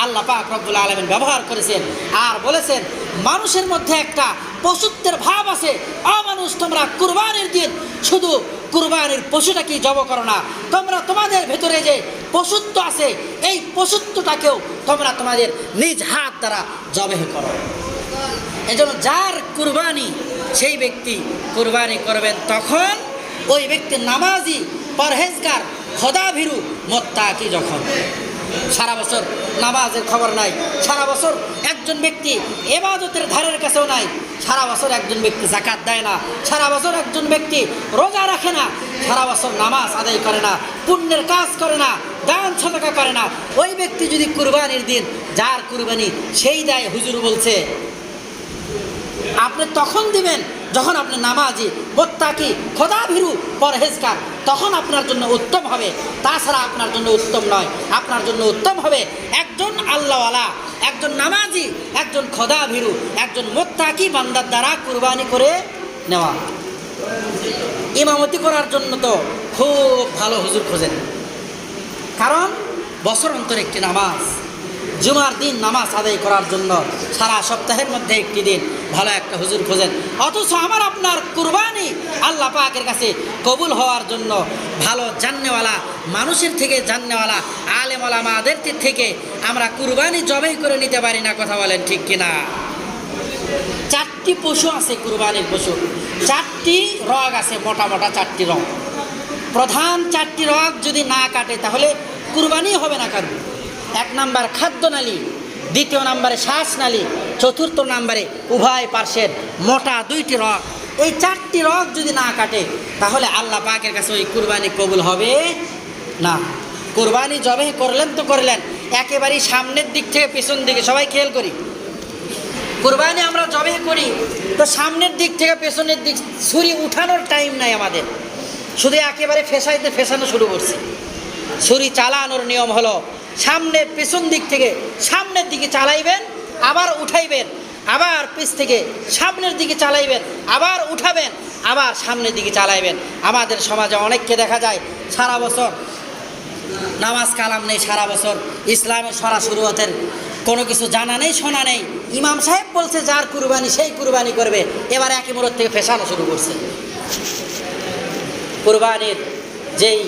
আল্লাহ পাক রব্বুল আলামিন ব্যবহার করেছেন আর বলেছেন, মানুষের মধ্যে একটা পশুত্বের ভাব আছে। অমানুষ, তোমরা কুরবানির দিন শুধু কুরবানির পশুটাকেই জব করো না, তোমরা তোমাদের ভেতরে যে পশুত্ব আছে এই পশুত্বটাকেও তোমরা তোমাদের নিজ হাত দ্বারা জবেহ করো। এজন্য যার কুরবানি সেই ব্যক্তি কুরবানি করবেন তখন ওই ব্যক্তি নামাজি, পরহেজগার, খোদাভীরু, মুত্তাকি যখন। সারা বছর নামাজের খবর নাই, সারা বছর একজন ব্যক্তি ইবাদতের ধারের কাছেও নাই, সারা বছর একজন ব্যক্তি যাকাত দেয় না, সারা বছর একজন ব্যক্তি রোজা রাখে না, সারা বছর নামাজ আদায় করে না, পুণ্যের কাজ করে না, দান সদকা করে না, ওই ব্যক্তি যদি কুরবানির দিন যার কুরবানি সেই দেয়, হুজুর বলছে আপনি তখন দিবেন যখন আপনি নামাজি, মুত্তাকি, খোদাভীরু, পরহেজগার, তখন আপনার জন্য উত্তম হবে। তাছাড়া আপনার জন্য উত্তম নয়। আপনার জন্য উত্তম হবে একজন আল্লাহওয়ালা, একজন নামাজি, একজন খোদাভীরু, একজন মুত্তাকি বান্দার দ্বারা কুরবানি করে নেওয়া। ইমামতি করার জন্য তো খুব ভালো হুজুর খোঁজেন, কারণ বছর অন্তর একটি নামাজ, জুমার দিন নামাজ আদায় করার জন্য সারা সপ্তাহের মধ্যে একটি দিন ভালো একটা হুজুর খোঁজেন। অথচ আমার আপনার কুরবানি আল্লাহ পাকের কাছে কবুল হওয়ার জন্য ভালো জাননেওয়ালা মানুষের থেকে, জাননেওয়ালা আলেম ওলামাদের থেকে আমরা কুরবানি জবাই করে নিতে পারি না। কথা বলেন ঠিক কিনা? 4টি পশু আছে কুরবানির পশু, 4টি রগ আছে, মোটা মোটা 4টি রগ। প্রধান 4টি রগ যদি না কাটে তাহলে কুরবানি হবে না কারণ। 1 নাম্বার খাদ্যনালী, 2য় নাম্বারে শ্বাসনালী, 4র্থ নাম্বারে উভয় পার্শ্বের মোটা 2টি রগ। এই 4টি রগ যদি না কাটে তাহলে আল্লাহ পাকের কাছে ওই কুরবানি কবুল হবে না। কুরবানি জবাই করলেন তো করলেন, একেবারেই সামনের দিক থেকে পেছন দিকে, সবাই খেয়াল করি, কুরবানি আমরা জবে করি তো সামনের দিক থেকে পেছনের দিক ছুরি উঠানোর টাইম নাই আমাদের, শুধু একেবারে ফেসানো শুরু করছি। ছুরি চালানোর নিয়ম হলো সামনে পেছন দিক থেকে সামনের দিকে চালাইবেন, আবার উঠাইবেন, আবার পিছ থেকে সামনের দিকে চালাইবেন, আবার উঠাবেন, আবার সামনের দিকে চালাইবেন। আমাদের সমাজে অনেককে দেখা যায় সারা বছর নামাজ কালাম নেই, সারা বছর ইসলামের সরা শুরুয়াতের কোনো কিছু জানা নেই, শোনা নেই। ইমাম সাহেব বলছে যার কুরবানি সেই কুরবানি করবে, এবার একই মোড় থেকে ফেসানো শুরু করছে। কুরবানির যেই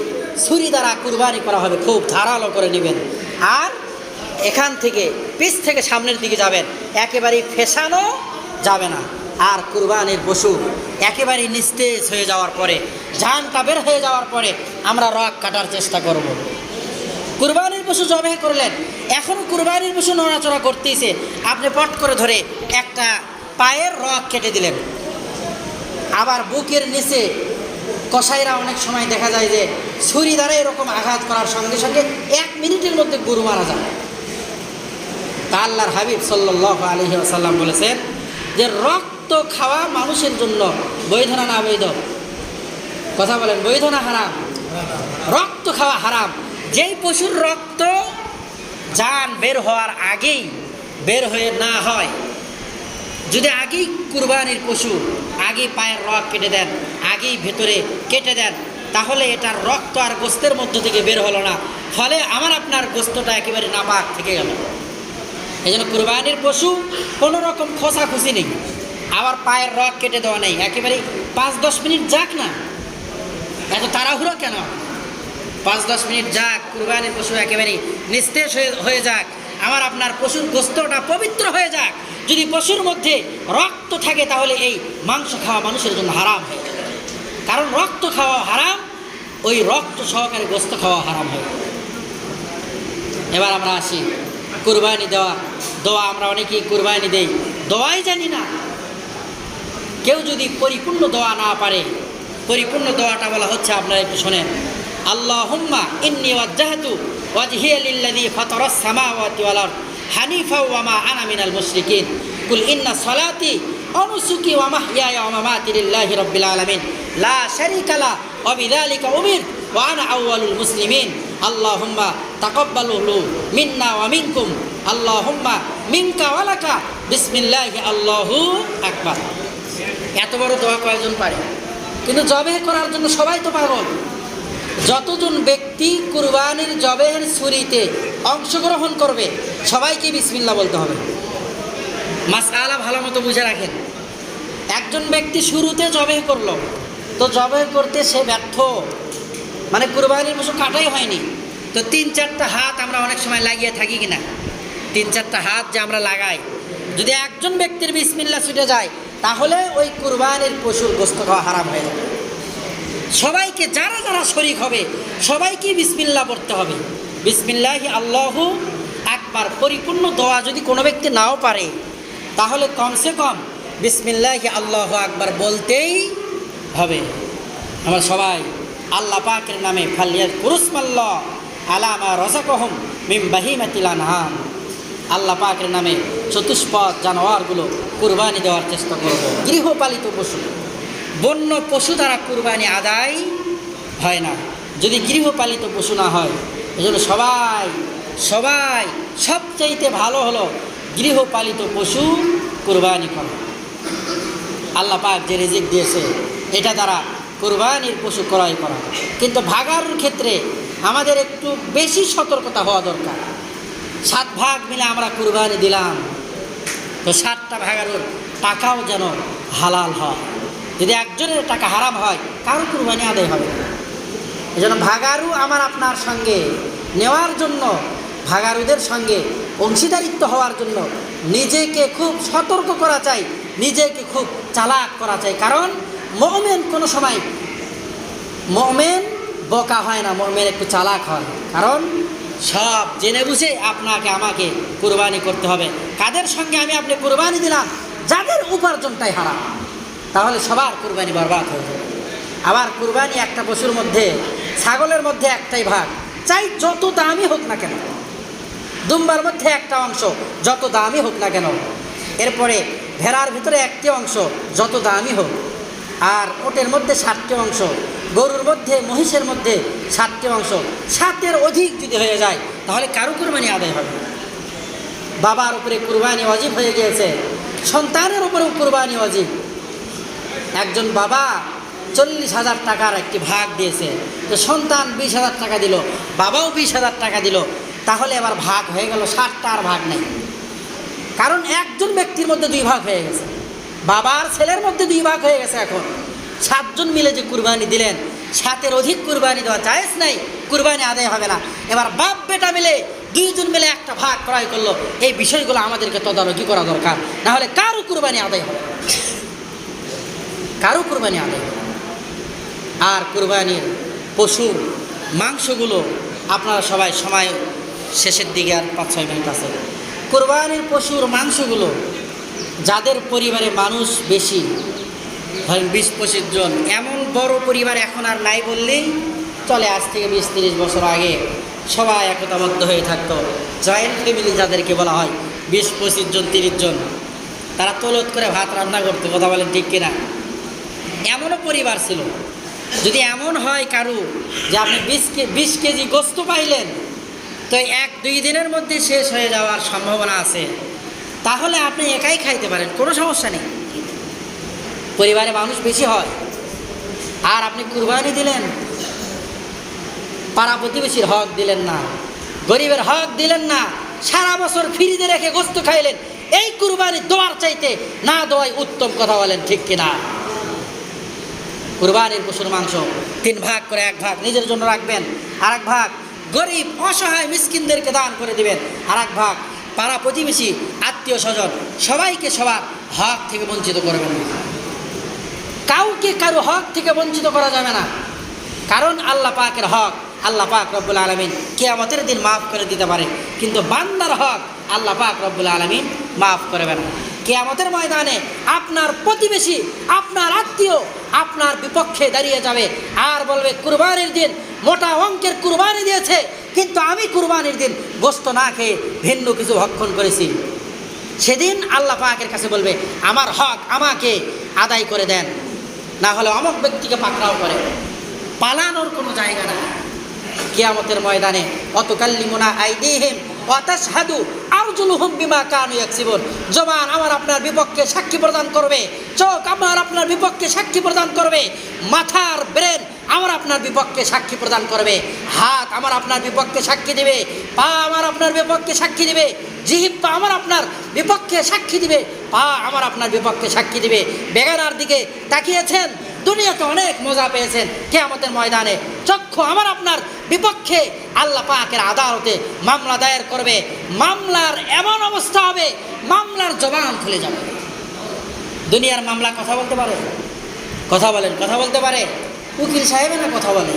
ছুরি দ্বারা কুরবানি করা হবে খুব ধারালো করে নেবেন, আর এখান থেকে পিছ থেকে সামনের দিকে যাবেন, একেবারেই ফেসানো যাবে না। আর কুরবানির পশু একেবারেই নিস্তেজ হয়ে যাওয়ার পরে, জানটা বের হয়ে যাওয়ার পরে আমরা রক কাটার চেষ্টা করব। কুরবানির পশু জবাই করলেন, এখনও কুরবানির পশু নড়াচড়া করতেইছে, আপনি পট করে ধরে একটা পায়ের রক কেটে দিলেন। আবার বুকের নিচে কসাইরা অনেক সময় দেখা যায় যে ছুরি দ্বারা এরকম আঘাত করার সঙ্গে সঙ্গে 1 মিনিটের মধ্যে গরু মারা যায়। তা আল্লাহর হাবিব সাল্লাল্লাহু আলাইহি ওয়াসাল্লাম বলেছেন যে রক্ত খাওয়া মানুষের জন্য বৈধ না না বৈধ? কথা বলেন, বৈধ না হারাম? রক্ত খাওয়া হারাম। যেই পশুর রক্ত জান বের হওয়ার আগেই বের হয়ে না হয়, যদি আগেই কুরবানির পশু আগেই পায়ের রক কেটে দেন, আগেই ভেতরে কেটে দেন, তাহলে এটার রক্ত আর গোস্তের মধ্য থেকে বের হলো না, ফলে আমার আপনার গোস্তটা একেবারে নাপাক থেকে গেল। এই জন্য কুরবানির পশু কোনো রকম খোঁচাখুচি নেই, আবার পায়ের রক কেটে দেওয়া নেই, একেবারে 5-10 মিনিট যাক না, এত তাড়াহুড়ো কেন? 5-10 মিনিট যাক, কুরবানির পশু একেবারে নিস্তেজ হয়ে যাক, আমার আপনার পশুর গোস্তটা পবিত্র হয়ে যাক। যদি পশুর মধ্যে রক্ত থাকে তাহলে এই মাংস খাওয়া মানুষের জন্য হারাম হয়, কারণ রক্ত খাওয়া হারাম, ওই রক্ত সহকারে গোস্ত খাওয়া হারাম হয়। এবার আমরা আসি কুরবানি দেওয়া। দোয়া আমরা অনেকেই কুরবানি দেই, দোয়াই জানি না। কেউ যদি পরিপূর্ণ দোয়া না পারে, পরিপূর্ণ দোয়াটা বলা হচ্ছে, আপনারা একটু শোনেন। আল্লাহুম্মা ইন্নী ওয়াজ্জাহতু ওয়াজহিয়া লিল্লাযী ফাতারাস সামাওয়াতি ওয়াল আরদ হানিফা ওয়া মা আনা মিনাল মুশরিকিন কুল ইন্না সলাতি ওয়া নুসুকি ওয়া মাহইয়ায়া ওয়া মামাতি লিল্লাহি রাব্বিল আলামিন লা শারীকা লা ওয়া বিযালিকা উমিরতু ওয়া আনা আউয়ালুল মুসলিমিন আল্লাহুম্মা তাকাব্বালহু মিন্না ওয়া মিনকুম আল্লাহুম্মা মিনকা ওয়া লাকা বিসমিল্লাহি আল্লাহু আকবার। এত বড় দোয়া কয়জন পারে? কিন্তু জবেহ করার জন্য সবাই তো পাগল। যতজন ব্যক্তি কুরবানির জবেহের ছুরিতে অংশগ্রহণ করবে সবাইকে বিসমিল্লাহ বলতে হবে। মাসআলা ভালো মতো বুঝে রাখেন। একজন ব্যক্তি শুরুতে জবেহ করলো, তো জবেহ করতে সে ব্যর্থ, মানে কুরবানির পশু কাটাই হয়নি, তো 3-4টা হাত আমরা অনেক সময় লাগিয়ে থাকি কিনা? 3-4টা হাত যে আমরা লাগাই, যদি একজন ব্যক্তির বিসমিল্লাহ ছুটে যায় তাহলে ওই কুরবানির পশুর গোশত খাওয়া হারাম হয়ে যাবে। সবাইকে, যারা যারা শরীক হবে সবাইকে বিসমিল্লাহ পড়তে হবে। বিসমিল্লাহি আল্লাহু আকবার। পরিপূর্ণ দোয়া যদি কোনো ব্যক্তি নাও পারে তাহলে কমসে কম বিসমিল্লাহি আল্লাহু আকবার বলতেই হবে। আমরা সবাই আল্লাহ পাকের নামে ফালিয়াযকুরুসমাল্লাহ আলা মা রাযাকাহুম মিন বাহিমাতিল আনআম, আল্লাহ পাকের নামে চতুষ্পদ জানোয়ারগুলো কুরবানি দেওয়ার চেষ্টা করব। গৃহপালিত পশু, বন্য পশু দ্বারা কুরবানি আদায় হয় না যদি গৃহপালিত পশু না হয়। এজন্য সবাই সবচাইতে ভালো হলো গৃহপালিত পশু কুরবানি করা। আল্লাহ পাক যে রিজিক দিয়েছে এটা দ্বারা কুরবানির পশু ক্রয় করা। কিন্তু ভাগারুর ক্ষেত্রে আমাদের একটু বেশি সতর্কতা হওয়া দরকার। 7 ভাগ মিলে আমরা কুরবানি দিলাম, তো 7টা ভাগারুর টাকাও যেন হালাল হয়। যদি একজনের টাকা হারাম হয় কারো কুরবানি আদায় হবে না। এই জন্য ভাগারু আমার আপনার সঙ্গে নেওয়ার জন্য, ভাগারুদের সঙ্গে অংশীদারিত্ব হওয়ার জন্য নিজেকে খুব সতর্ক করা চাই, নিজেকে খুব চালাক করা চাই। কারণ মুমিন কোনো সময় বোকা হয় না, মুমিন একটু চালাক হয়। কারণ সব জেনে বুঝে আপনাকে আমাকে কুরবানি করতে হবে। কাদের সঙ্গে আমি কুরবানি দিলাম? যাদের উপার্জনটাই হারাম, তাহলে সবার কুরবানি বরবাদ হয়ে যাবে। আবার কুরবানি একটা পশুর মধ্যে, ছাগলের মধ্যে একটাই ভাগ, চাই যত দামি হোক না কেন, দুম্বার মধ্যে একটা অংশ যত দামি হোক না কেন, এরপরে ভেড়ার ভিতরে একটি অংশ যত দামি হোক, আর ওটের মধ্যে 7টি অংশ, গরুর মধ্যে মহিষের মধ্যে 7টি অংশ, 7-এর অধিক যদি হয়ে যায় তাহলে কারো কুরবানি আদায় হবে না। বাবার উপরে কুরবানি ওয়াজিব হয়ে গিয়েছে, সন্তানের উপরেও কুরবানি ওয়াজিব। একজন বাবা 40,000 টাকার একটি ভাগ দিয়েছে, তো সন্তান 20,000 টাকা দিল, বাবাও 20,000 টাকা দিল, তাহলে এবার ভাগ হয়ে গেল 60টা, আর ভাগ নেই। কারণ একজন ব্যক্তির মধ্যে 2 ভাগ হয়ে গেছে, বাবার ছেলের মধ্যে 2 ভাগ হয়ে গেছে। এখন 7 জন মিলে যে কুরবানি দিলেন, 7-এর অধিক কুরবানি দেওয়া জায়েজ নাই, কুরবানি আদায় হবে না। এবার বাপ বেটা মিলে 2 জন মিলে একটা ভাগ ক্রয় করলো, এই বিষয়গুলো আমাদেরকে তদারকি করা দরকার, না হলে কারো কুরবানি আদায় হবে না, কারো কুরবানি আদায় হবে না। আর কুরবানির পশুর মাংসগুলো আপনারা সবাই সময় শেষের দিকে আর 5-6 মিনিট আছে। কুরবানির পশুর মাংসগুলো যাদের পরিবারে মানুষ বেশি, ধরেন 20-25 জন, এমন বড় পরিবার এখন আর নাই বললেই চলে। আজ থেকে 20-30 বছর আগে সবাই একতাবদ্ধ হয়ে থাকতো, জয়েন্ট ফ্যামিলি যাদেরকে বলা হয়, 20-25 জন 30 জন, তারা তলত করে ভাত রান্না করতো। কথা বলেন ঠিক কিনা? এমনও পরিবার ছিল। যদি এমন হয় কারু যে আপনি 20 কেজি গোস্ত পাইলেন, তো 1-2 দিনের মধ্যে শেষ হয়ে যাওয়ার সম্ভাবনা আছে, তাহলে আপনি একাই খাইতে পারেন, কোনো সমস্যা নেই। পরিবারে মানুষ বেশি হয়, আর আপনি কুরবানি দিলেন, পাড়া প্রতিবেশীর হক দিলেন না, গরিবের হক দিলেন না, সারা বছর ফ্রিজে রেখে গোস্ত খাইলেন, এই কুরবানি দেওয়ার চাইতে না দেওয়াই উত্তম। কথা বলেন ঠিক কিনা? কুরবানির পশুর মাংস 3 ভাগ করে 1 ভাগ নিজের জন্য রাখবেন, আর 1 ভাগ গরিব অসহায় মিসকিনদেরকে দান করে দিবেন, আর 1 ভাগ পাড়া প্রতিবেশী আত্মীয় স্বজন সবাইকে সবার হক থেকে বঞ্চিত করবেন না। কাউকে কারো হক থেকে বঞ্চিত করা যাবে না, কারণ আল্লাহ পাকের হক আল্লাহ পাক রব্বুল আলামিন কিয়ামতের দিন মাফ করে দিতে পারে, কিন্তু বান্দার হক আল্লাহ পাক রব্বুল আলামিন মাফ করবে না। কিয়ামতের ময়দানে আপনার প্রতিবেশী, আপনার আত্মীয় আপনার বিপক্ষে দাঁড়িয়ে যাবে আর বলবে, কুরবানির দিন মোটা অঙ্কের কুরবানি দিয়েছে, কিন্তু আমি কুরবানির দিন গোস্ত না খেয়ে ভিন্ন কিছু ভক্ষণ করেছি। সেদিন আল্লাহ পাকের কাছে বলবে, আমার হক আমাকে আদায় করে দেন, না হলে অমুক ব্যক্তিকে পাকড়াও করে। পালানোর কোনো জায়গা না কিয়ামতের ময়দানে। অতকাল্লিমুনা আইদিহিম ওয়া তাশহাদু আরজুলুহুম বিমা কানু ইয়াকসিবুন। জবান আমার আপনার বিপক্ষে সাক্ষী প্রদান করবে, চোখ আমার আপনার বিপক্ষে সাক্ষী প্রদান করবে, মাথার ব্রেন আমার আপনার বিপক্ষে সাক্ষী প্রদান করবে, হাত আমার আপনার বিপক্ষে সাক্ষী দিবে, পা আমার আপনার বিপক্ষে সাক্ষী দিবে, জিহ্বা আমার আপনার বিপক্ষে সাক্ষী দিবে, পা আমার আপনার বিপক্ষে সাক্ষী দিবে। বেগানার দিকে তাকিয়েছেন, দুনিয়াতে অনেক মজা পেয়েছেন, কিয়ামতের ময়দানে চক্ষু আমার আপনার বিপক্ষে আল্লাহ পাকের আদালতে মামলা দায়ের করবে। মামলার এমন অবস্থা হবে, মামলার জবান খুলে যাবে। দুনিয়ার মামলা কথা বলতে পারে? কথা বলেন, কথা বলতে পারে? উকিল সাহেবেরা কথা বলে।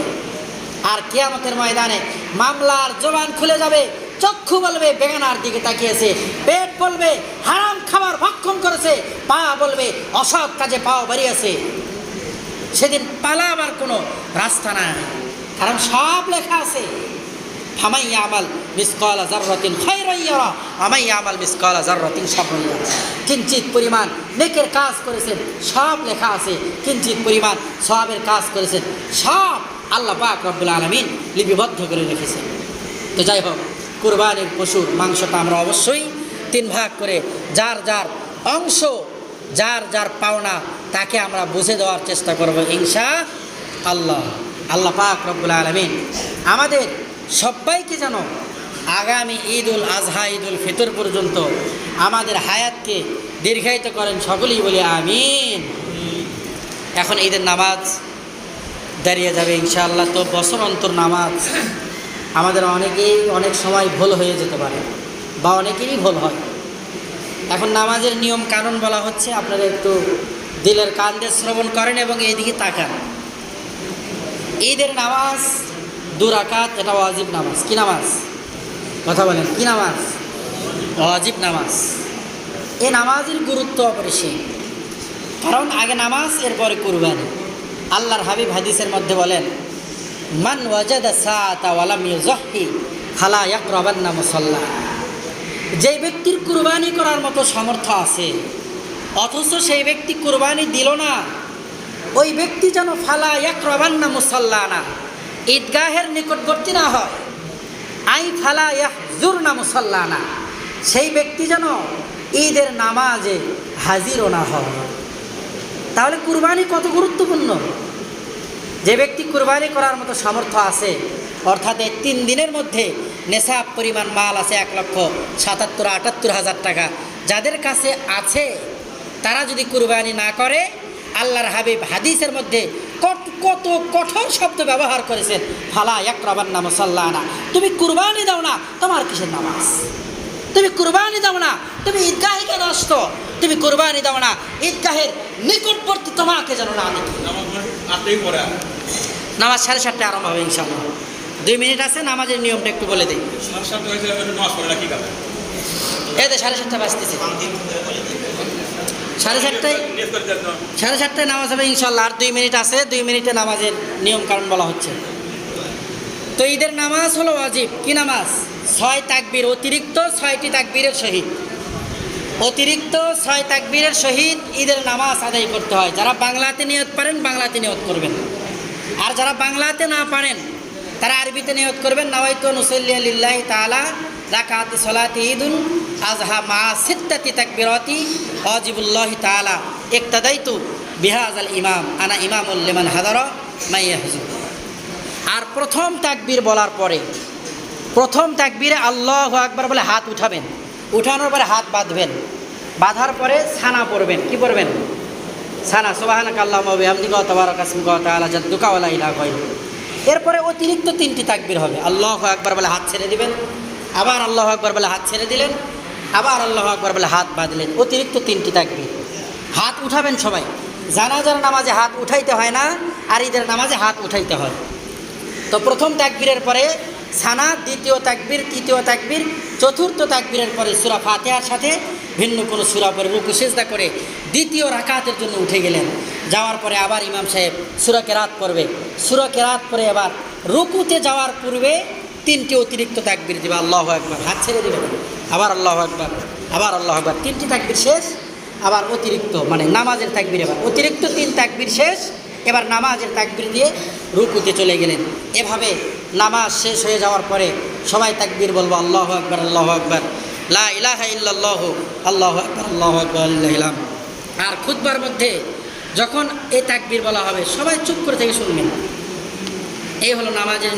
আর কিয়ামতের ময়দানে মামলার জবান খুলে যাবে, চক্ষু বলবে বেগানার দিকে তাকিয়েছে, পেট বলবে হারাম খাবার ভক্ষণ করেছে, পা বলবে অসৎ কাজে পাও বাড়িয়েছে। সেদিন পালাবার কোনো রাস্তা নাই, কারণ সব লেখা আছে। ফামান ইয়ামাল মিসকালা যাররাতিন খায়রান ইয়ারা ওয়া মান ইয়ামাল মিসকালা যাররাতিন শাররান ইয়ারা। কিঞ্চিত পরিমাণ নেকের কাজ করেছেন, সব লেখা আছে। কিঞ্চিত পরিমাণ সওয়াবের কাজ করেছেন, সব আল্লাহ পাক রব্বুল আলামিন লিপিবদ্ধ করে রেখেছেন। তো যাই হোক, কুরবানির পশুর মাংসটা আমরা অবশ্যই 3 ভাগ করে যার যার অংশ, যার যার পাওনা তাকে আমরা বুঝে দেওয়ার চেষ্টা করব ইনশাআল্লাহ। আল্লাহ পাক রব্বুল আলামিন আমাদের সবাইকে যেন আগামী ঈদুল আজহা, ঈদুল ফিতর পর্যন্ত আমাদের হায়াতকে দীর্ঘায়িত করেন, সকলেই বলি আমিন। এখন ঈদের নামাজ দাঁড়িয়ে যাবে ইনশাআল্লাহ। তো বছর অন্তর নামাজ আমাদের অনেকেই অনেক সময় ভুল হয়ে যেতে পারে, বা অনেকেরই ভুল হয়। এখন নামাজের নিয়ম কানুন বলা হচ্ছে, আপনারা একটু দিলের কান দিয়ে শ্রবণ করেন এবং এইদিকে তাকান। ঈদের নামাজ 2 রাকাত, এটা ওয়াজিব নামাজ। কি নামাজ? কথা বলেন, কি নামাজ? ওয়াজিব নামাজ। এই নামাজের গুরুত্ব অপরিসীম, কারণ আগে নামাজ, এরপরে কুরবানি। আল্লাহর হাবিব হাদিসের মধ্যে বলেন, মান ওয়াজাদা সাআতা ওয়া লাম ইউযাহি ফালা ইয়াকরাবান্না মুসাল্লা। যে ব্যক্তির কুরবানি করার মতো সামর্থ্য আছে অথচ সেই ব্যক্তি কুরবানি দিল না, ওই ব্যক্তি যেন ফালা ইয়াকরাবান্না মুসাল্লানা, ঈদগাহের নিকটবর্তী না হয়। আই ফালা ইয়াহজুরনা মুসাল্লানা, সেই ব্যক্তি যেন ঈদের নামাজে হাজিরও না হয়। তাহলে কুরবানি কত গুরুত্বপূর্ণ। যে ব্যক্তি কুরবানি করার মতো সামর্থ্য আছে, অর্থাৎ এই 3 দিনের মধ্যে নেশাব পরিমাণ মাল আছে 1,77,78,000 টাকা, যাদের কাছে আছে তারা যদি কুরবানি না করে, আল্লাহর হাবিব হাদিসের মধ্যে কত কঠোর শব্দ ব্যবহার করেছেন, ফালা ইয়াকরাবান্না মুসাল্লানা, তুমি কুরবানি দাও না, তোমার কিসের নামাজ? তুমি কুরবানি দাও না, তুমি ঈদগাহে কেন আসতো? তুমি কুরবানি দাও না, ঈদগাহের নিকটবর্তী তোমাকে যেন না দেখি। নামাজ 7:30টায় আরম্ভ হবে ইনশাআল্লাহ। 2 মিনিট আছে, নামাজের নিয়মটা একটু বলে দিই। এই তো 7:30 বাজতেছে, 7:30টায় নামাজ হবে ইনশাআল্লাহ। আর 2 মিনিট আছে, 2 মিনিটে নামাজের নিয়ম কারণ বলা হচ্ছে। তো ঈদের নামাজ হলো ওয়াজিব। কি নামাজ? 6 তাকবীর, অতিরিক্ত 6টি তাকবীরের সহিত, অতিরিক্ত 6 তাকবীরের সহিত ঈদের নামাজ আদায় করতে হয়। যারা বাংলাতে নিয়ত পারেন বাংলাতে নিয়ত করবেন, আর যারা বাংলাতে না পারেন তারা আরবিতে নিয়ত করবেন। নাওয়াইতু নুসাল্লি লিল্লাহি তাআলা রাকাতি সলাতি ঈদুল আযহা মা সিত্তাতি তাকবীরাতি ওয়াজিবুল্লাহি তাআলা ইক্তাদাইতু বিহাযাল ইমাম আনা ইমামুল লিমান হাদারা মা ইয়াহজু। আর প্রথম তাকবীর বলার পরে, প্রথম তাকবীরে আল্লাহু আকবার বলে হাত উঠাবেন, উঠানোর পরে হাত বাঁধবেন, বাঁধার পরে ছানা পড়বেন। কি পড়বেন? ছানা, সুবহানাকা আল্লাহুম্মা ওয়া বিহামদিকা ওয়া তাবারাকা ইসমুকা ওয়া তাআলা জাদ্দুকা ওয়া লা ইলাহা গায়রুক। এরপরে অতিরিক্ত 3টি তাকবীর হবে। আল্লাহু আকবার বলে হাত ছেড়ে দিবেন, আবার আল্লাহু আকবার বলে হাত ছেড়ে দিলেন, আবার আল্লাহু আকবার বলে হাত বাঁধলেন। অতিরিক্ত 3টি তাকবীর। হাত উঠাবেন সবাই। জানাজার নামাজে হাত উঠাইতে হয় না, আর ঈদের নামাজে হাত উঠাইতে হয়। তো প্রথম তাকবীরের পরে ছানা, দ্বিতীয় তাকবীর, তৃতীয় তাকবীর, চতুর্থ তাকবীরের পরে সূরা ফাতিহার সাথে ভিন্ন কোনো সূরা পরে রুকু সিজদা করে দ্বিতীয় রাকাতের জন্য উঠে গেলেন। যাওয়ার পরে আবার ইমাম সাহেব সূরা কেরাত পড়বে, সূরা কেরাত পরে আবার রুকুতে যাওয়ার পূর্বে 3টি অতিরিক্ত তাকবীর দিবে। আল্লাহু আকবার, হাত ছেড়ে দিবেন, আবার আল্লাহু আকবার, আবার আল্লাহু আকবার, 3টি তাকবীর শেষ। আবার অতিরিক্ত মানে নামাজের তাকবীর, এবার অতিরিক্ত 3 তাকবীর শেষ। এবার নামাজের তাকবীর দিয়ে রুকুতে চলে গেলেন। এভাবে নামাজ শেষ হয়ে যাওয়ার পরে সবাই তাকবীর বলবো, আল্লাহু আকবার, আল্লাহু আকবার, লা ইলাহা ইল্লাল্লাহু, আল্লাহু আকবার, আল্লাহু আকবার, লিল্লাহিল হামদ। আর খুতবার মধ্যে যখন এই তাকবীর বলা হবে সবাই চুপ করে থেকে শুনবেন। এই হলো নামাজের